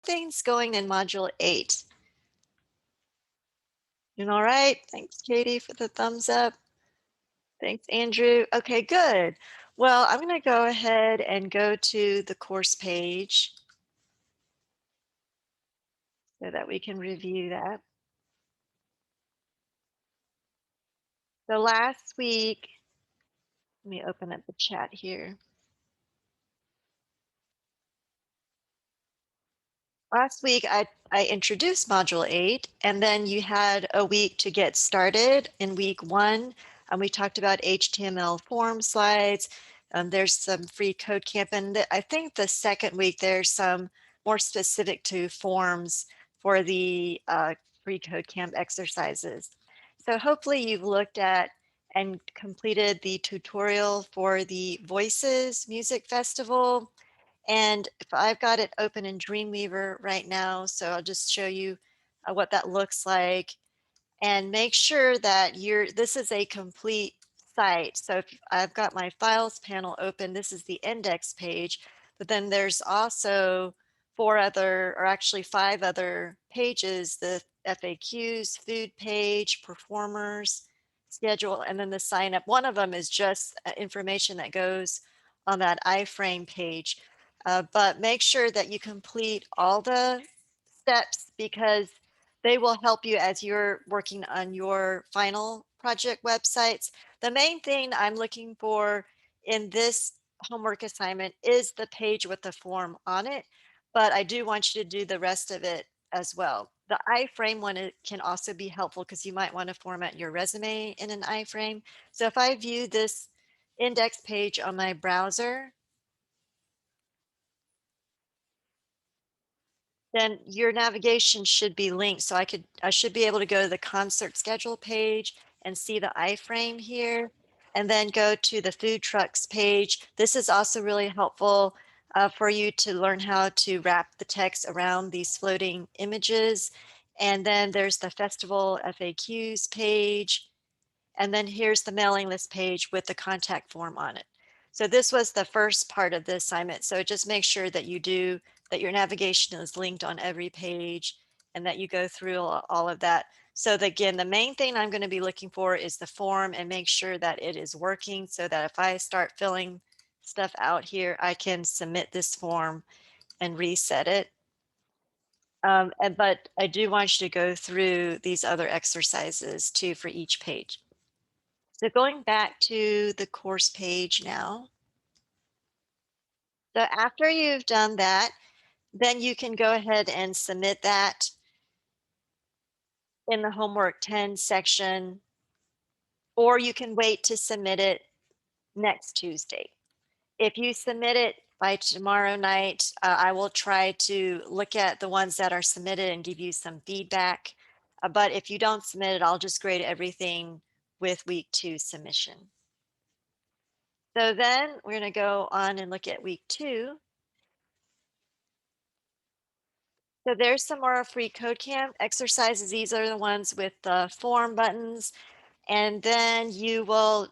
things going in Module 8? Doing all right? Thanks, Katie, for the thumbs up. Thanks, Andrew. Okay, good. Well, I'm going to go ahead and go to the course page so that we can review that. So last week, let me open up the chat here. Last week, I introduced Module 8, and then you had a week to get started in week 1. And we talked about HTML form slides. There's some free code camp. And I think the second week, there's some more specific to forms for the free code camp exercises. So hopefully you've looked at and completed the tutorial for the Voices Music Festival. And if I've got it open in Dreamweaver right now, so I'll just show you what that looks like, and make sure that this is a complete site. So if I've got my files panel open, this is the index page, but then there's also 5 other pages, the FAQs, food page, performers, schedule, and then the sign up. One of them is just information that goes on that iframe page. But make sure that you complete all the steps because they will help you as you're working on your final project websites. The main thing I'm looking for in this homework assignment is the page with the form on it, but I do want you to do the rest of it as well. The iframe one can also be helpful because you might want to format your resume in an iframe. So if I view this index page on my browser, then your navigation should be linked. So I should be able to go to the concert schedule page and see the iframe here, and then go to the food trucks page. This is also really helpful for you to learn how to wrap the text around these floating images. And then there's the festival FAQs page. And then here's the mailing list page with the contact form on it. So this was the first part of the assignment. So just make sure that that your navigation is linked on every page and that you go through all of that. So again, the main thing I'm going to be looking for is the form and make sure that it is working so that if I start filling stuff out here, I can submit this form and reset it. But I do want you to go through these other exercises too for each page. So going back to the course page now. So after you've done that, then you can go ahead and submit that in the homework 10 section, or you can wait to submit it next Tuesday. If you submit it by tomorrow night, I will try to look at the ones that are submitted and give you some feedback. But if you don't submit it, I'll just grade everything with week 2 submission. So then we're going to go on and look at week 2. So there's some more free code camp exercises. These are the ones with the form buttons. And then you will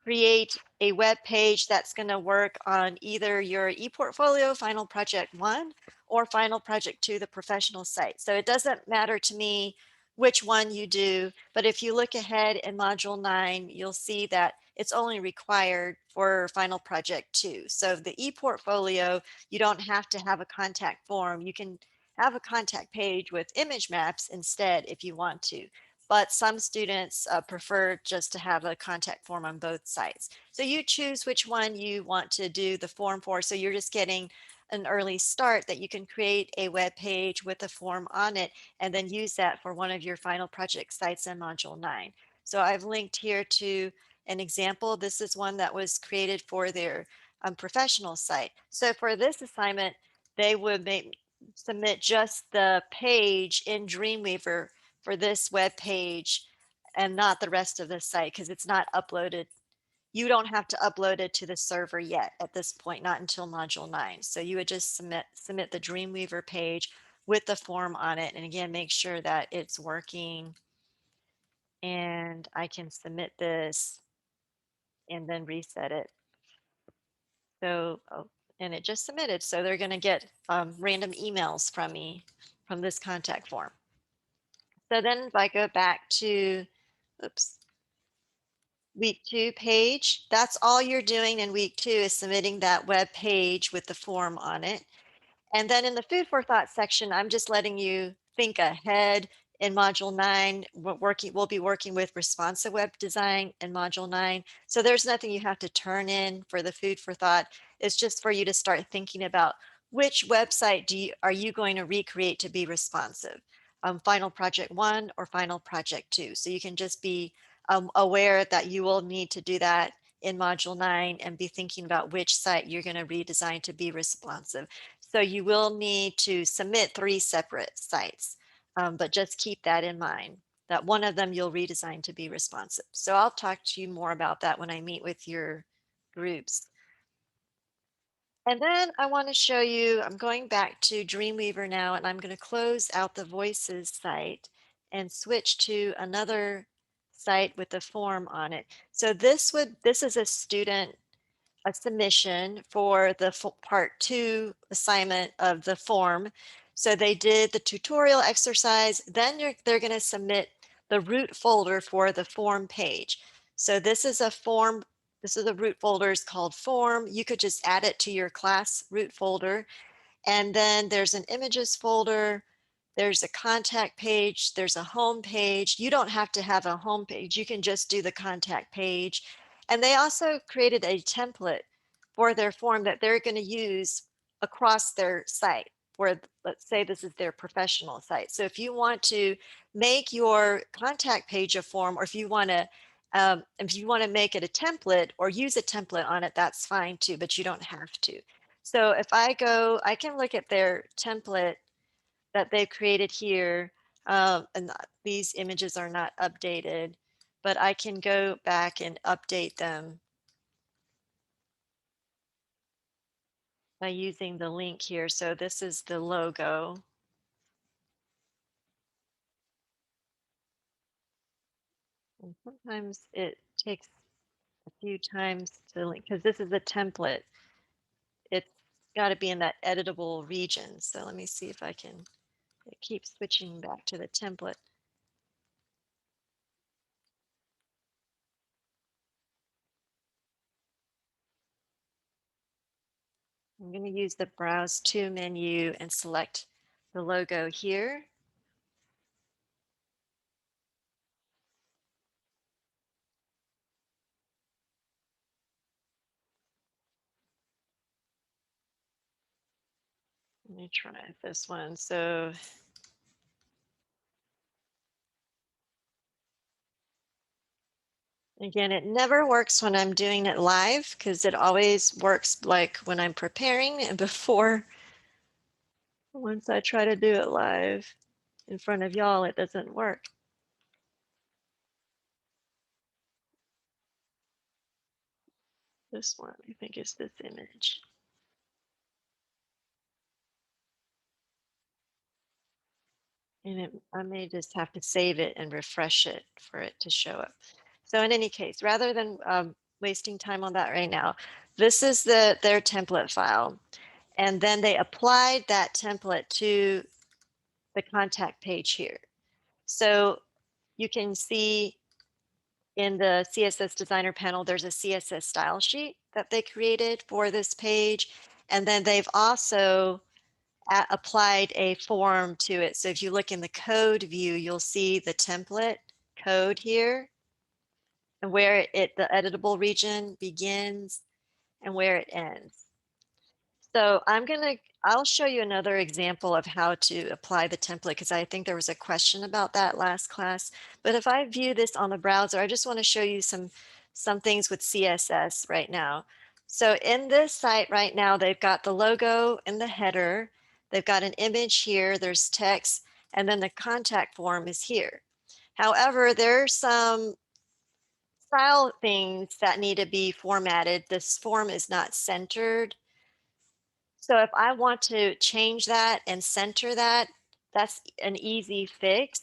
create a web page that's going to work on either your ePortfolio Final Project 1 or Final Project 2, the professional site. So it doesn't matter to me which one you do, but if you look ahead in Module 9, you'll see that it's only required for Final Project 2. So the ePortfolio, you don't have to have a contact form. You can have a contact page with image maps instead if you want to. But some students prefer just to have a contact form on both sites. So you choose which one you want to do the form for. So you're just getting an early start that you can create a web page with a form on it and then use that for one of your final project sites in Module 9. So I've linked here to an example. This is one that was created for their professional site. So for this assignment, they would submit just the page in Dreamweaver for this web page and not the rest of the site because it's not uploaded. You don't have to upload it to the server yet at this point, not until Module 9. So you would just submit the Dreamweaver page with the form on it. And again, make sure that it's working. And I can submit this and then reset it. So and it just submitted. So they're going to get random emails from me from this contact form. So then if I go back to, oops, week 2 page, that's all you're doing in week 2 is submitting that web page with the form on it. And then in the food for thought section, I'm just letting you think ahead. In module 9, we'll be working with responsive web design in module 9. So there's nothing you have to turn in for the food for thought. It's just for you to start thinking about which website are you going to recreate to be responsive, final project 1 or final project 2. So you can just be aware that you will need to do that in module 9 and be thinking about which site you're going to redesign to be responsive. So you will need to submit 3 separate sites, but just keep that in mind, that one of them you'll redesign to be responsive. So I'll talk to you more about that when I meet with your groups. And then I want to show you, I'm going back to Dreamweaver now, and I'm going to close out the Voices site and switch to another site with a form on it. So this is a student submission for the part 2 assignment of the form. So they did the tutorial exercise, then they're going to submit the root folder for the form page. So this is a form, this is a root folder, is called form. You could just add it to your class root folder. And then there's an images folder, there's a contact page, there's a home page. You don't have to have a home page, you can just do the contact page. And they also created a template for their form that they're going to use across their site, where let's say this is their professional site. So if you want to make your contact page a form, or if you want to make it a template or use a template on it, that's fine too, but you don't have to. So if I go, I can look at their template that they've created here, and these images are not updated, but I can go back and update them by using the link here. So this is the logo. And sometimes it takes a few times to link, because this is a template. It's got to be in that editable region. So let me see if I can, it keeps switching back to the template. I'm going to use the Browse To menu and select the logo here. Let me try this one. So again, it never works when I'm doing it live, because it always works like when I'm preparing and before. Once I try to do it live in front of y'all, it doesn't work. This one, I think, is this image. And I may just have to save it and refresh it for it to show up. So in any case, rather than wasting time on that right now, this is their template file. And then they applied that template to the contact page here. So you can see in the CSS designer panel, there's a CSS style sheet that they created for this page. And then they've also applied a form to it. So if you look in the code view, you'll see the template code here and where the editable region begins and where it ends. So I'll show you another example of how to apply the template, because I think there was a question about that last class. But if I view this on the browser, I just want to show you some things with CSS right now. So in this site right now, they've got the logo in the header. They've got an image here, there's text, and then the contact form is here. However, there's some style things that need to be formatted. This form is not centered. So if I want to change that and center that, that's an easy fix.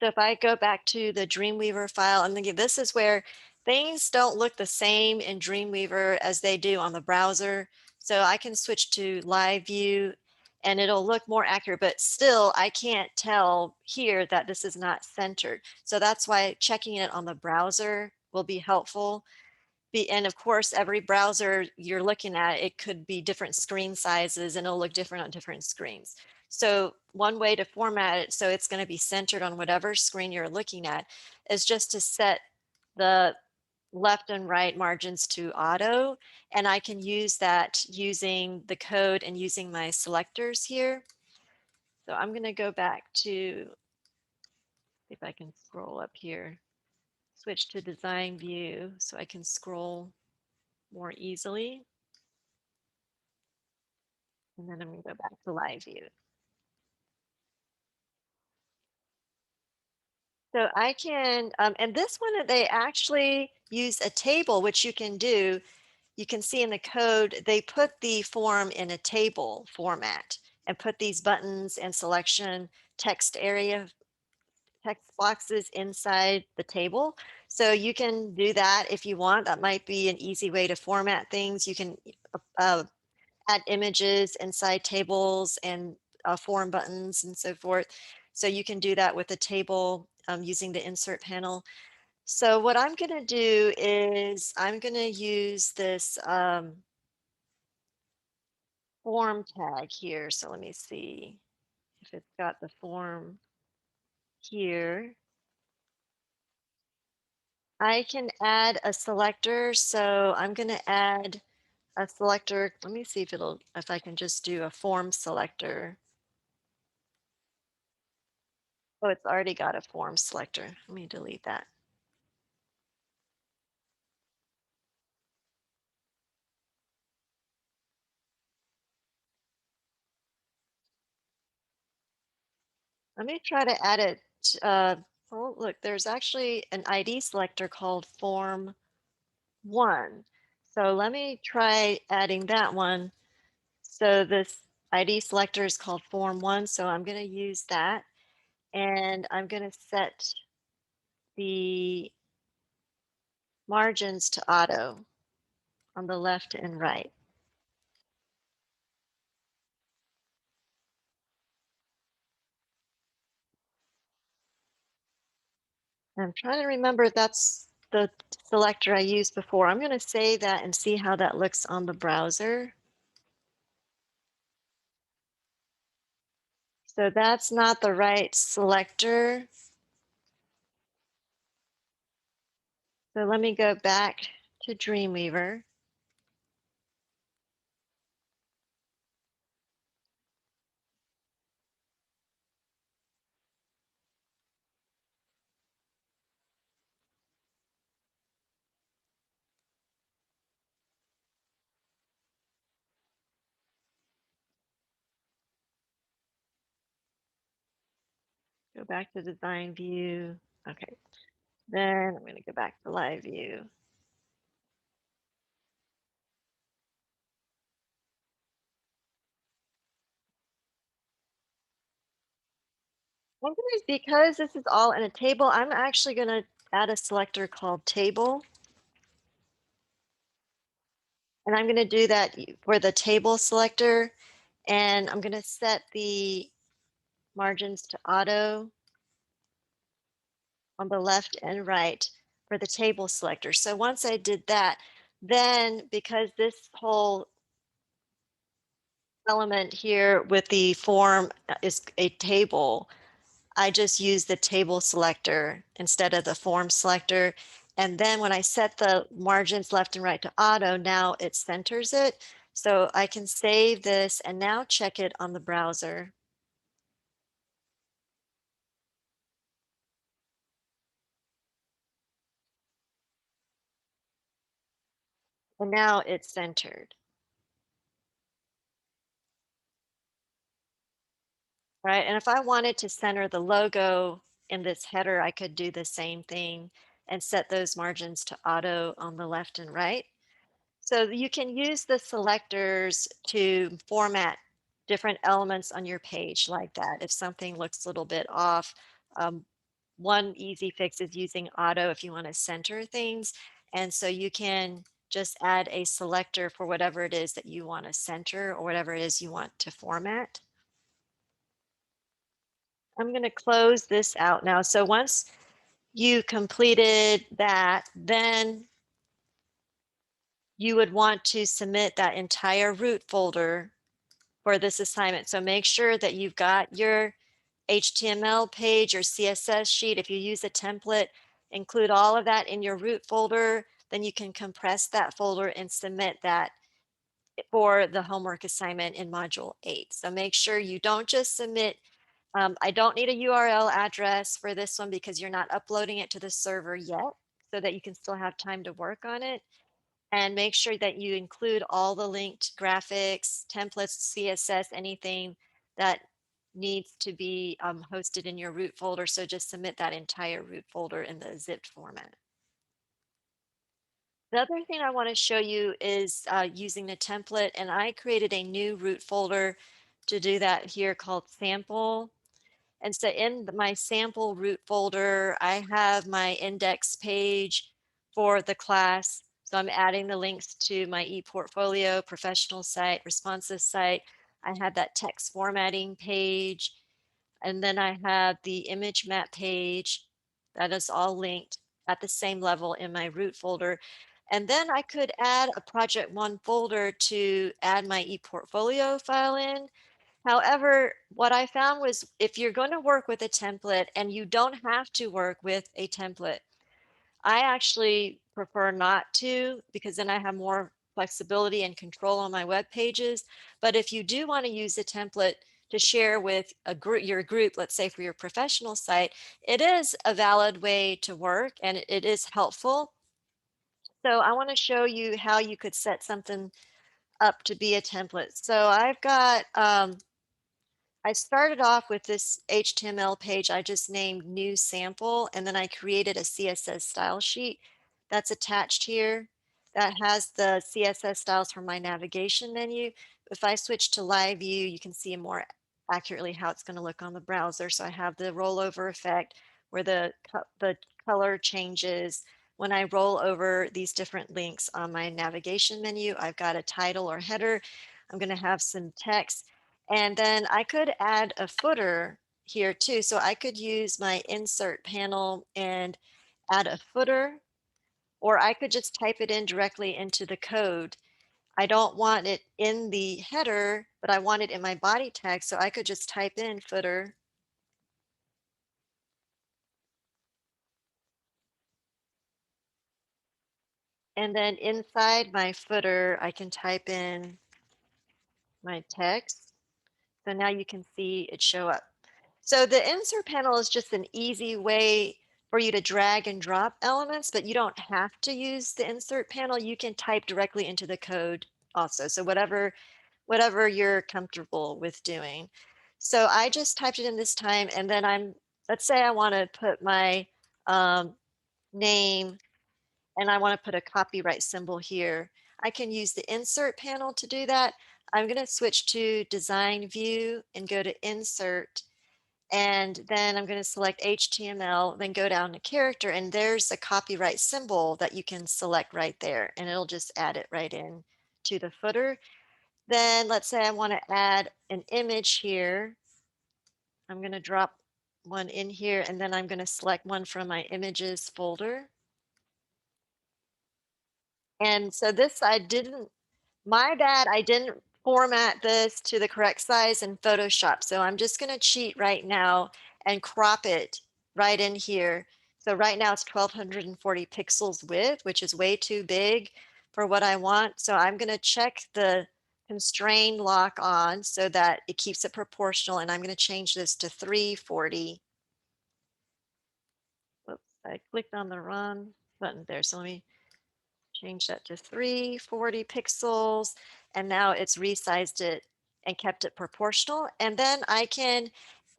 So if I go back to the Dreamweaver file, I'm thinking this is where things don't look the same in Dreamweaver as they do on the browser. So I can switch to live view and it'll look more accurate, but still I can't tell here that this is not centered. So that's why checking it on the browser will be helpful. And of course, every browser you're looking at, it could be different screen sizes and it'll look different on different screens. So one way to format it so it's going to be centered on whatever screen you're looking at is just to set the left and right margins to auto. And I can use that using the code and using my selectors here. So I'm going to go back to, see if I can scroll up here, switch to design view so I can scroll more easily. And then I'm going to go back to live view. So I can, and this one, they actually use a table, which you can do. You can see in the code, they put the form in a table format and put these buttons and selection text area, text boxes inside the table. So you can do that if you want. That might be an easy way to format things. You can add images inside tables and form buttons and so forth. So you can do that with a table using the insert panel. So what I'm going to do is I'm going to use this form tag here. So let me see if it's got the form here. I can add a selector. So I'm going to add a selector. Let me see if I can just do a form selector. Oh, it's already got a form selector. Let me delete that. Let me try to add it. Oh, look, there's actually an ID selector called form 1. So let me try adding that one. So this ID selector is called form 1. So I'm going to use that. And I'm going to set the margins to auto on the left and right. I'm trying to remember if that's the selector I used before. I'm going to save that and see how that looks on the browser. So that's not the right selector. So let me go back to Dreamweaver. Go back to design view. Okay. Then I'm going to go back to live view. Because this is all in a table, I'm actually going to add a selector called table. And I'm going to do that for the table selector. And I'm going to set the margins to auto on the left and right for the table selector. So once I did that, then because this whole element here with the form is a table, I just use the table selector instead of the form selector. And then when I set the margins left and right to auto, now it centers it. So I can save this and now check it on the browser. And now it's centered. Right? And if I wanted to center the logo in this header, I could do the same thing and set those margins to auto on the left and right. So you can use the selectors to format different elements on your page like that. If something looks a little bit off, one easy fix is using auto if you want to center things. And so you can just add a selector for whatever it is that you want to center or whatever it is you want to format. I'm going to close this out now. So once you completed that, then you would want to submit that entire root folder for this assignment. So make sure that you've got your HTML page or CSS sheet. If you use a template, include all of that in your root folder. Then you can compress that folder and submit that for the homework assignment in Module 8. So make sure you don't just submit. I don't need a URL address for this one because you're not uploading it to the server yet, so that you can still have time to work on it. And make sure that you include all the linked graphics, templates, CSS, anything that needs to be hosted in your root folder. So just submit that entire root folder in the zipped format. The other thing I want to show you is using the template, and I created a new root folder to do that here called sample. And so in my sample root folder, I have my index page for the class. So I'm adding the links to my ePortfolio, professional site, responsive site. I have that text formatting page. And then I have the image map page that is all linked at the same level in my root folder. And then I could add a project one folder to add my ePortfolio file in. However, what I found was if you're going to work with a template, and you don't have to work with a template, I actually prefer not to, because then I have more flexibility and control on my web pages. But if you do want to use a template to share with your group, let's say for your professional site, it is a valid way to work and it is helpful. So I want to show you how you could set something up to be a template. So I've got I started off with this HTML page I just named new sample, and then I created a CSS style sheet that's attached here that has the CSS styles for my navigation menu. If I switch to live view, you can see more accurately how it's going to look on the browser. So I have the rollover effect where the color changes. When I roll over these different links on my navigation menu, I've got a title or header. I'm going to have some text, and then I could add a footer here too. So I could use my insert panel and add a footer, or I could just type it in directly into the code. I don't want it in the header, but I want it in my body tag. So I could just type in footer. And then inside my footer, I can type in my text. So now you can see it show up. So the insert panel is just an easy way for you to drag and drop elements, but you don't have to use the insert panel. You can type directly into the code also. So whatever you're comfortable with doing. So I just typed it in this time, and then let's say I want to put my name, and I want to put a copyright symbol here. I can use the insert panel to do that. I'm going to switch to design view and go to insert, and then I'm going to select HTML, then go down to character, and there's a copyright symbol that you can select right there, and it'll just add it right in to the footer. Then let's say I want to add an image here. I'm going to drop one in here, and then I'm going to select one from my images folder. And so this my bad, I didn't format this to the correct size in Photoshop. So I'm just going to cheat right now and crop it right in here. So right now it's 1240 pixels width, which is way too big for what I want. So I'm going to check the constrain lock on so that it keeps it proportional. And I'm going to change this to 340. Whoops, I clicked on the wrong button there. So let me change that to 340 pixels. And now it's resized it and kept it proportional. And then I can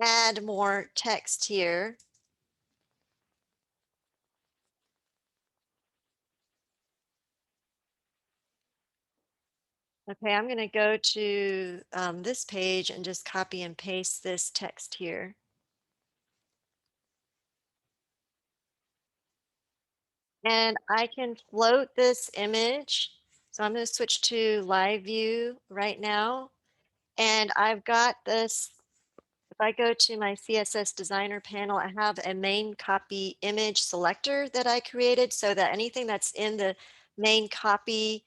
add more text here. Okay, I'm going to go to this page and just copy and paste this text here. And I can float this image. So I'm going to switch to live view right now. And I've got this. If I go to my CSS designer panel, I have a main copy image selector that I created so that anything that's in the main copy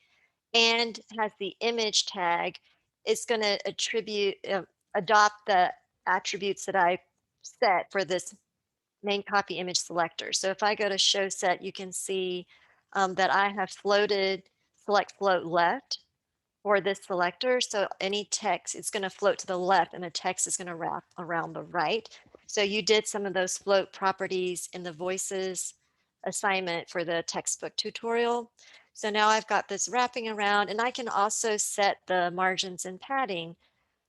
and has the image tag is going to adopt the attributes that I set for this main copy image selector. So if I go to show set, you can see that I have floated select float left for this selector. So any text, it's going to float to the left and the text is going to wrap around the right. So you did some of those float properties in the voices assignment for the textbook tutorial. So now I've got this wrapping around, and I can also set the margins and padding.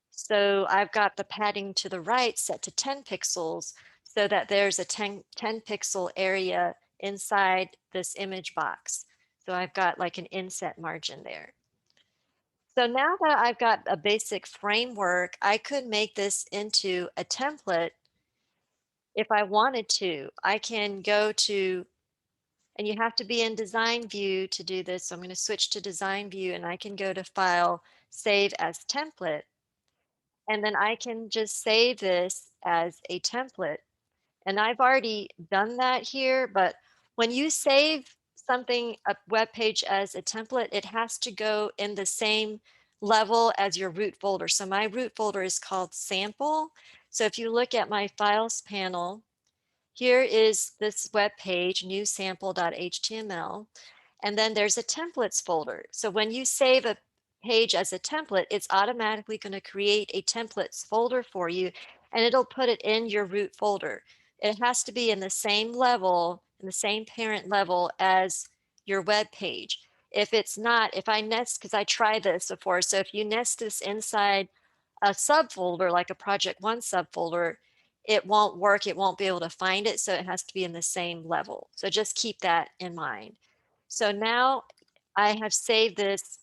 So I've got the padding to the right set to 10 pixels so that there's a 10 pixel area inside this image box. So I've got like an inset margin there. So now that I've got a basic framework, I could make this into a template if I wanted to. I can go to, and you have to be in design view to do this. So I'm going to switch to design view and I can go to file, save as template. And then I can just save this as a template. And I've already done that here, but when you save something, a web page as a template, it has to go in the same level as your root folder. So my root folder is called sample. So if you look at my files panel, here is this web page, new sample.html. And then there's a templates folder. So when you save a page as a template, it's automatically going to create a templates folder for you, and it'll put it in your root folder. It has to be in the same level, in the same parent level as your web page. If it's not, if I nest, because I tried this before, so if you nest this inside a subfolder, like a project one subfolder, it won't work. It won't be able to find it. So it has to be in the same level. So just keep that in mind. So now I have saved this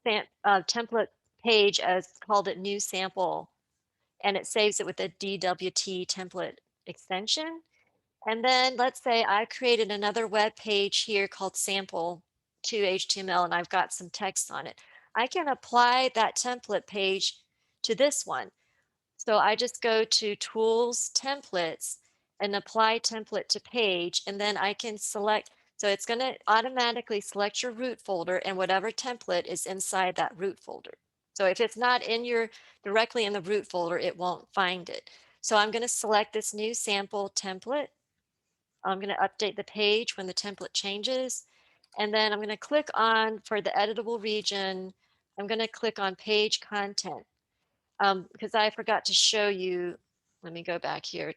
template page as called it new sample, and it saves it with a DWT template extension. And then let's say I created another web page here called sample to HTML, and I've got some text on it. I can apply that template page to this one. So I just go to Tools, Templates, and apply template to page, and then I can select, so it's going to automatically select your root folder and whatever template is inside that root folder. So if it's not in your directly in the root folder, it won't find it. So I'm going to select this new sample template. I'm going to update the page when the template changes. And then I'm going to click on, for the editable region, I'm going to click on page content. Because I forgot to show you, let me go back here.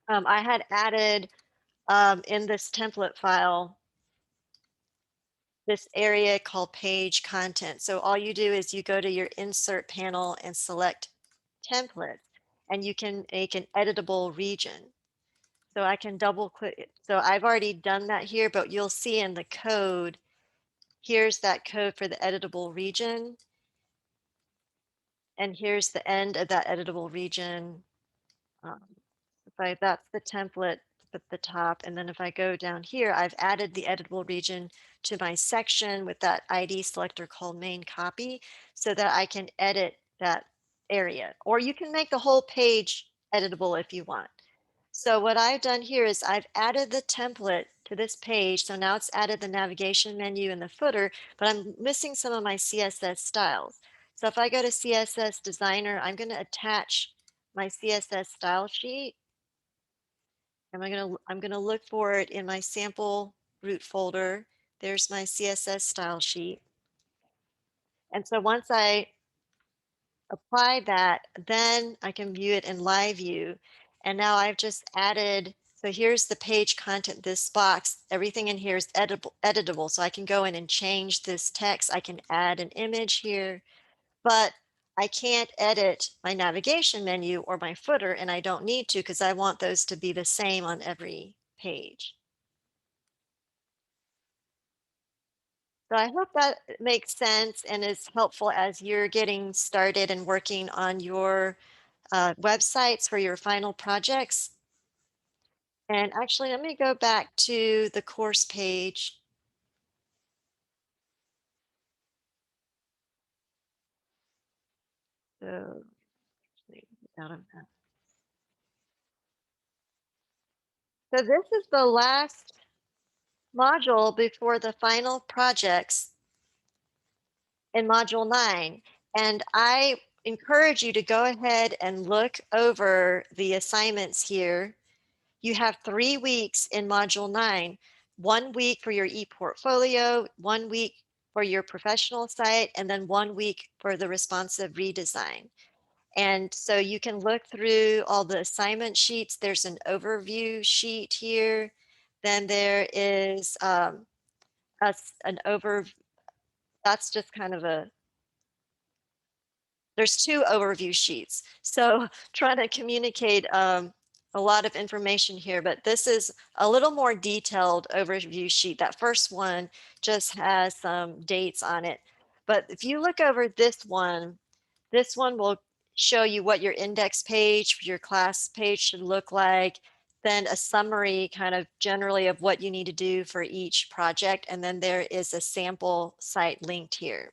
I had added in this template file, this area called page content. So all you do is you go to your insert panel and select templates, and you can make an editable region. So I can double click it. So I've already done that here, but you'll see in the code, here's that code for the editable region. And here's the end of that editable region. Um, that's the template at the top. And then if I go down here, I've added the editable region to my section with that ID selector called main copy so that I can edit that area. Or you can make the whole page editable if you want. So what I've done here is I've added the template to this page. So now it's added the navigation menu and the footer, but I'm missing some of my CSS styles. So if I go to CSS Designer, I'm going to attach my CSS style sheet. I'm gonna look for it in my sample root folder. There's my CSS style sheet. And so once I apply that, then I can view it in live view. And now I've just added, so here's the page content, this box, everything in here is editable. So I can go in and change this text. I can add an image here, but I can't edit my navigation menu or my footer, and I don't need to because I want those to be the same on every page. So I hope that makes sense and is helpful as you're getting started and working on your websites for your final projects. And actually, let me go back to the course page. So, out of that. So this is the last module before the final projects in module 9. And I encourage you to go ahead and look over the assignments here. You have 3 weeks in module 9, 1 week for your e-portfolio, 1 week for your professional site, and then 1 week for the responsive redesign. And so you can look through all the assignment sheets. There's an overview sheet here. Then there is an over, that's just kind of there's 2 overview sheets. So trying to communicate a lot of information here, but this is a little more detailed overview sheet. That first one just has some dates on it. But if you look over this one will show you what your index page for your class page should look like, then a summary kind of generally of what you need to do for each project. And then there is a sample site linked here.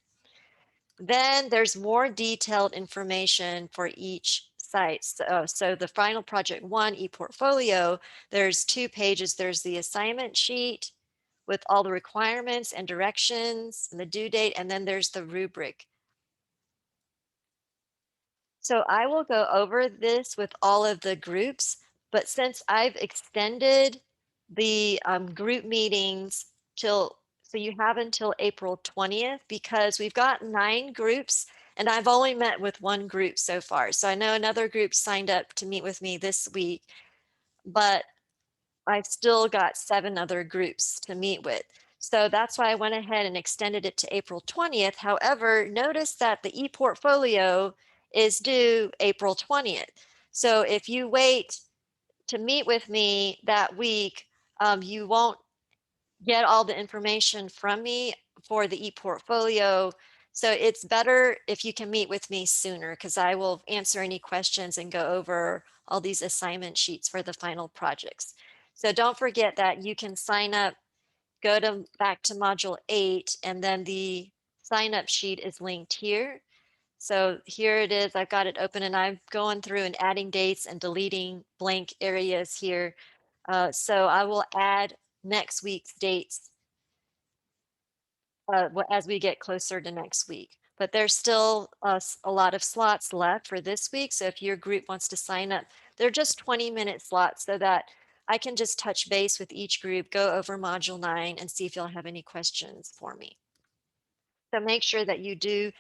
Then there's more detailed information for each site. So the final project 1 ePortfolio, there's 2 pages. There's the assignment sheet with all the requirements and directions and the due date, and then there's the rubric. So I will go over this with all of the groups, but since I've extended the group meetings so you have until April 20th, because we've got 9 groups and I've only met with 1 group so far. So I know another group signed up to meet with me this week, but I've still got 7 other groups to meet with. So that's why I went ahead and extended it to April 20th. However, notice that the ePortfolio is due April 20th. So if you wait to meet with me that week, you won't get all the information from me for the ePortfolio. So it's better if you can meet with me sooner, because I will answer any questions and go over all these assignment sheets for the final projects. So don't forget that you can sign up, go to back to module 8, and then the sign up sheet is linked here. So here it is. I've got it open and I'm going through and adding dates and deleting blank areas here. So I will add next week's dates as we get closer to next week. But there's still a lot of slots left for this week. So if your group wants to sign up, they're just 20-minute slots so that I can just touch base with each group, go over module 9 and see if you'll have any questions for me. So make sure that you do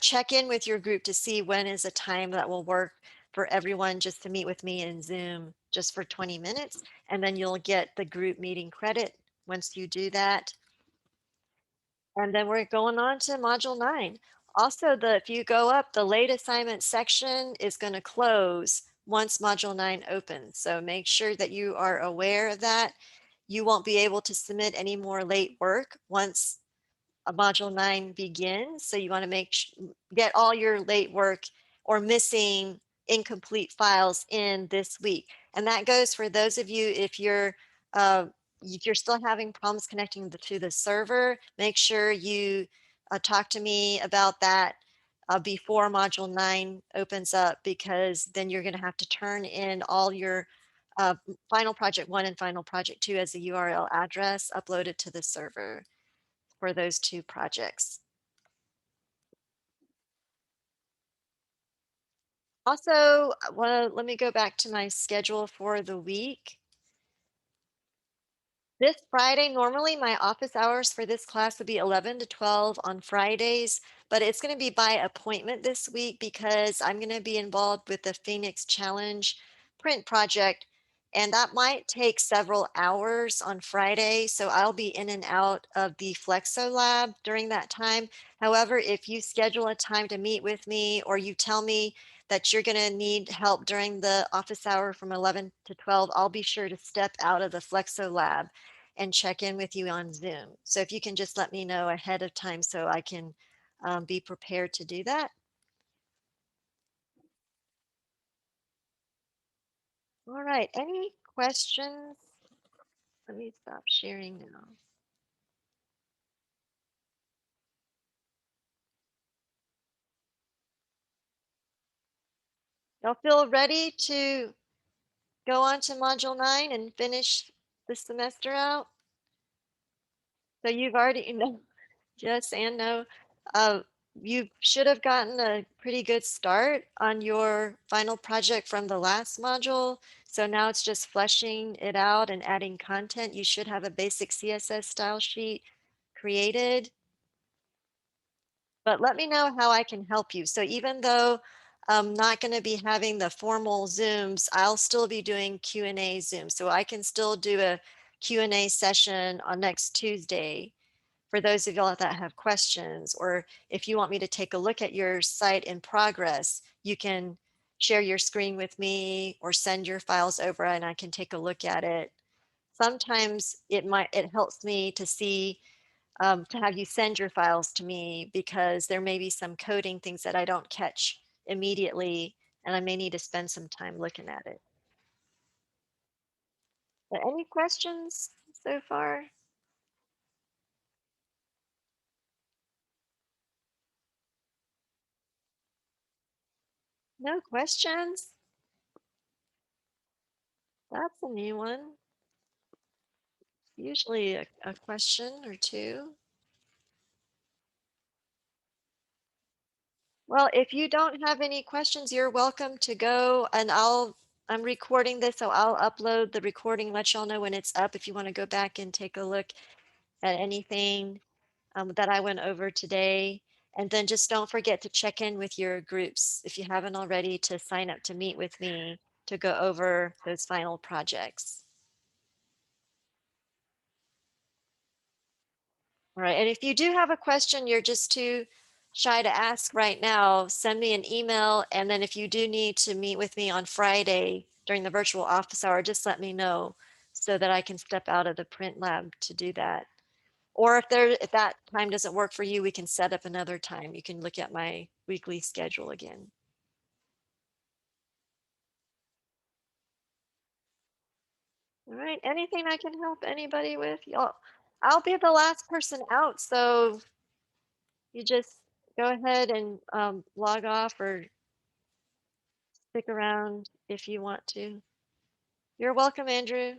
check in with your group to see when is a time that will work for everyone just to meet with me in Zoom just for 20 minutes. And then you'll get the group meeting credit once you do that. And then we're going on to module 9. Also, if you go up, the late assignment section is going to close once module 9 opens. So make sure that you are aware of that. You won't be able to submit any more late work once module 9 begins. So you want to get all your late work or missing incomplete files in this week. And that goes for those of you, if you're still having problems connecting to the server, make sure you talk to me about that before module 9 opens up, because then you're going to have to turn in all your final project 1 and final project 2 as a URL address uploaded to the server for those 2 projects. Also, let me go back to my schedule for the week. This Friday, normally my office hours for this class would be 11 to 12 on Fridays, but it's going to be by appointment this week because I'm going to be involved with the Phoenix Challenge print project, and that might take several hours on Friday. So I'll be in and out of the Flexo Lab during that time. However, if you schedule a time to meet with me or you tell me that you're going to need help during the office hour from 11 to 12, I'll be sure to step out of the Flexo Lab and check in with you on Zoom. So if you can just let me know ahead of time so I can be prepared to do that. All right, any questions? Let me stop sharing now. Y'all feel ready to go on to Module 9 and finish the semester out? So you've already, no, yes and no. Uh, you should have gotten a pretty good start on your final project from the last module. So now it's just fleshing it out and adding content. You should have a basic CSS style sheet created. But let me know how I can help you. So even though I'm not going to be having the formal Zooms, I'll still be doing Q&A Zooms. So I can still do a Q&A session on next Tuesday for those of y'all that have questions, or if you want me to take a look at your site in progress, you can share your screen with me or send your files over and I can take a look at it. Sometimes it helps me to see to have you send your files to me because there may be some coding things that I don't catch immediately and I may need to spend some time looking at it. But any questions so far? No questions? That's a new one. Usually a question or two. Well, if you don't have any questions, you're welcome to go and I'm recording this, so I'll upload the recording, let y'all know when it's up if you want to go back and take a look at anything that I went over today. And then just don't forget to check in with your groups if you haven't already to sign up to meet with me to go over those final projects. All right, and if you do have a question, you're just too shy to ask right now, send me an email. And then if you do need to meet with me on Friday during the virtual office hour, just let me know so that I can step out of the print lab to do that. Or if that time doesn't work for you, we can set up another time. You can look at my weekly schedule again. All right, anything I can help anybody with? I'll be the last person out, so you just go ahead and log off or stick around if you want to. You're welcome, Andrew.